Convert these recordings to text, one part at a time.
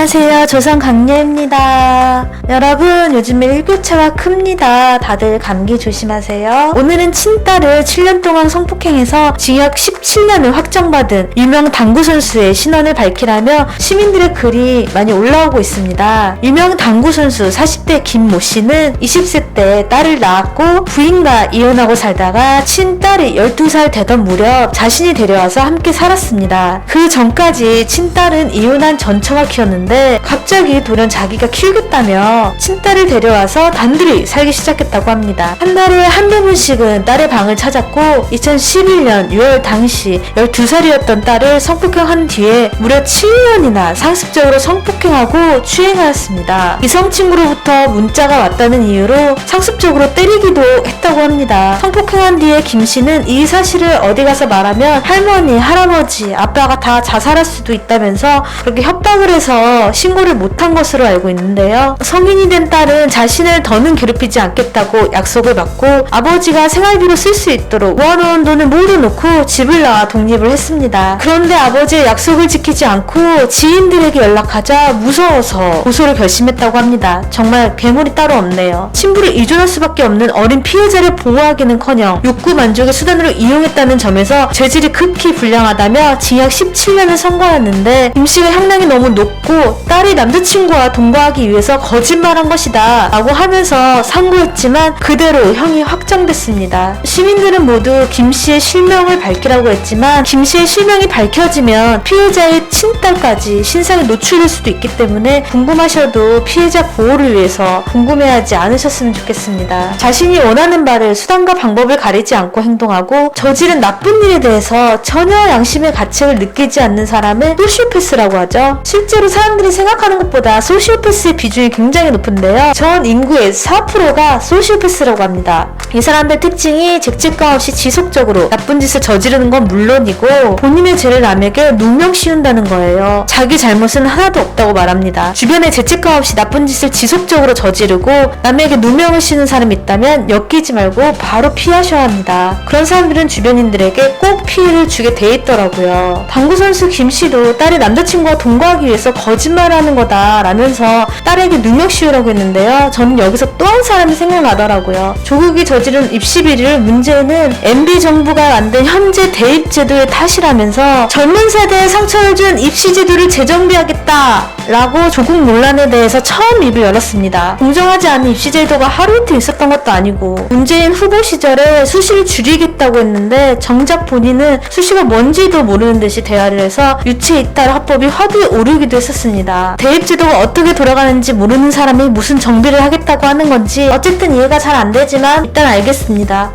안녕하세요. 조선 강녀입니다. 여러분, 요즘에 일교차가 큽니다. 다들 감기 조심하세요. 오늘은 친딸을 7년 동안 성폭행해서 징역 17년을 확정받은 유명 당구 선수의 신원을 밝히라며 시민들의 글이 많이 올라오고 있습니다. 유명 당구 선수 40대 김모 씨는 20세 때 딸을 낳았고 부인과 이혼하고 살다가 친딸이 12살 되던 무렵 자신이 데려와서 함께 살았습니다. 그 전까지 친딸은 이혼한 전처가 키웠는데 갑자기 돌연 자기가 키우겠다며 친딸을 데려와서 단둘이 살기 시작했다고 합니다. 한 달에 한두 번씩은 딸의 방을 찾았고 2011년 6월 당시 12살이었던 딸을 성폭행한 뒤에 무려 7년이나 상습적으로 성폭행하고 추행하였습니다. 이성 친구로부터 문자가 왔다는 이유로 상습적으로 때리기도 했다고 합니다. 성폭행한 뒤에 김 씨는 이 사실을 어디 가서 말하면 할머니, 할아버지, 아빠가 다 자살할 수도 있다면서 그렇게 협박을 해서 신고를 못한 것으로 알고 있는데요. 성인이 된 딸은 자신을 더는 괴롭히지 않겠다고 약속을 받고 아버지가 생활비로 쓸 수 있도록 모아놓은 돈을 모두 놓고 집을 나와 독립을 했습니다. 그런데 아버지의 약속을 지키지 않고 지인들에게 연락하자 무서워서 고소를 결심했다고 합니다. 정말 괴물이 따로 없네요. 친부를 의존할 수밖에 없는 어린 피해자를 보호하기는커녕 욕구 만족의 수단으로 이용했다는 점에서 죄질이 극히 불량하다며 징역 17년을 선고하였는데 김 씨가 형량이 너무 높고 딸이 남자친구와 동거하기 위해서 거짓말한 것이다 라고 하면서 상고했지만 그대로 형이 확정됐습니다. 시민들은 모두 김 씨의 실명을 밝히라고 했지만 김 씨의 실명이 밝혀지면 피해자의 친딸까지 신상에 노출될 수도 있기 때문에 궁금하셔도 피해자 보호를 위해서 궁금해하지 않으셨으면 좋겠습니다. 자신이 원하는 바를 수단과 방법을 가리지 않고 행동하고 저지른 나쁜 일에 대해서 전혀 양심의 가책을 느끼지 않는 사람을 소시오패스라고 하죠. 실제로 사람들이 생각하는 것보다 소시오패스의 비중이 굉장히 높은데요. 전 인구의 4%가 소시오패스라고 합니다. 이 사람들 특징이 죄책감 없이 지속적으로 나쁜 짓을 저지르는 건 물론이고 본인의 죄를 남에게 누명 씌운다는 거예요. 자기 잘못은 하나도 없다고 말합니다. 주변에 죄책감 없이 나쁜 짓을 지속적으로 저지르고 남에게 누명을 씌우는 사람이 있다면 엮이지 말고 바로 피하셔야 합니다. 그런 사람들은 주변인들에게 꼭 피해를 주게 돼 있더라고요. 당구 선수 김 씨도 딸이 남자친구와 동거하기 위해서 거짓말하는 거다 라면서 딸에게 누명 씌우라고 했는데요. 저는 여기서 또 한 사람이 생각나더라고요. 조국이 저지른 입시 비리를 문제는 MB 정부가 만든 현재 대입제도의 탓이라면서 젊은 세대에 상처를 준 입시 제도를 재정비하겠다 라고 조국 논란에 대해서 처음 입을 열었습니다. 공정하지 않은 입시 제도가 하루 이틀 있었던 것도 아니고 문재인 후보 시절에 수시를 줄이겠다고 했는데 정작 본인은 수시가 뭔지도 모르는 듯이 대화를 해서 유체 이탈 합법이 화두에 오르기도 했었습니다. 대입제도가 어떻게 돌아가는지 모르는 사람이 무슨 정비를 하겠다고 하는 건지 어쨌든 이해가 잘 안 되지만 일단 알겠습니다.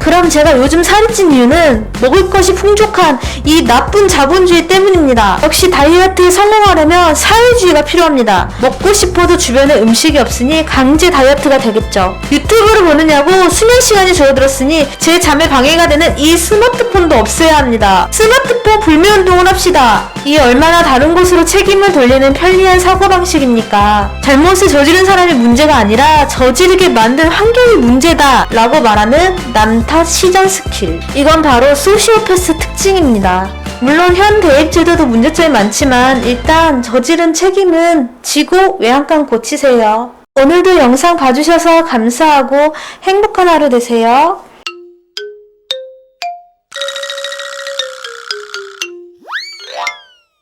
그럼 제가 요즘 살이 찐 이유는 먹을 것이 풍족한 이 나쁜 자본주의 때문입니다. 역시 다이어트에 성공하려면 사회주의가 필요합니다. 먹고 싶어도 주변에 음식이 없으니 강제 다이어트가 되겠죠. 유튜브를 보느냐고 수면 시간이 줄어들었으니 제 잠에 방해가 되는 이 스마트폰도 없애야 합니다. 스마트폰 불매운동을 합시다. 이게 얼마나 다른 곳으로 책임을 돌리는 편리한 사고방식입니까? 잘못을 저지른 사람이 문제가 아니라 저지르게 만든 환경이 문제다 라고 말하는 남탓 시전 스킬. 이건 바로 소시오패스 특징입니다. 물론 현 대입제도도 문제점이 많지만 일단 저지른 책임은 지고 외양간 고치세요. 오늘도 영상 봐주셔서 감사하고 행복한 하루 되세요.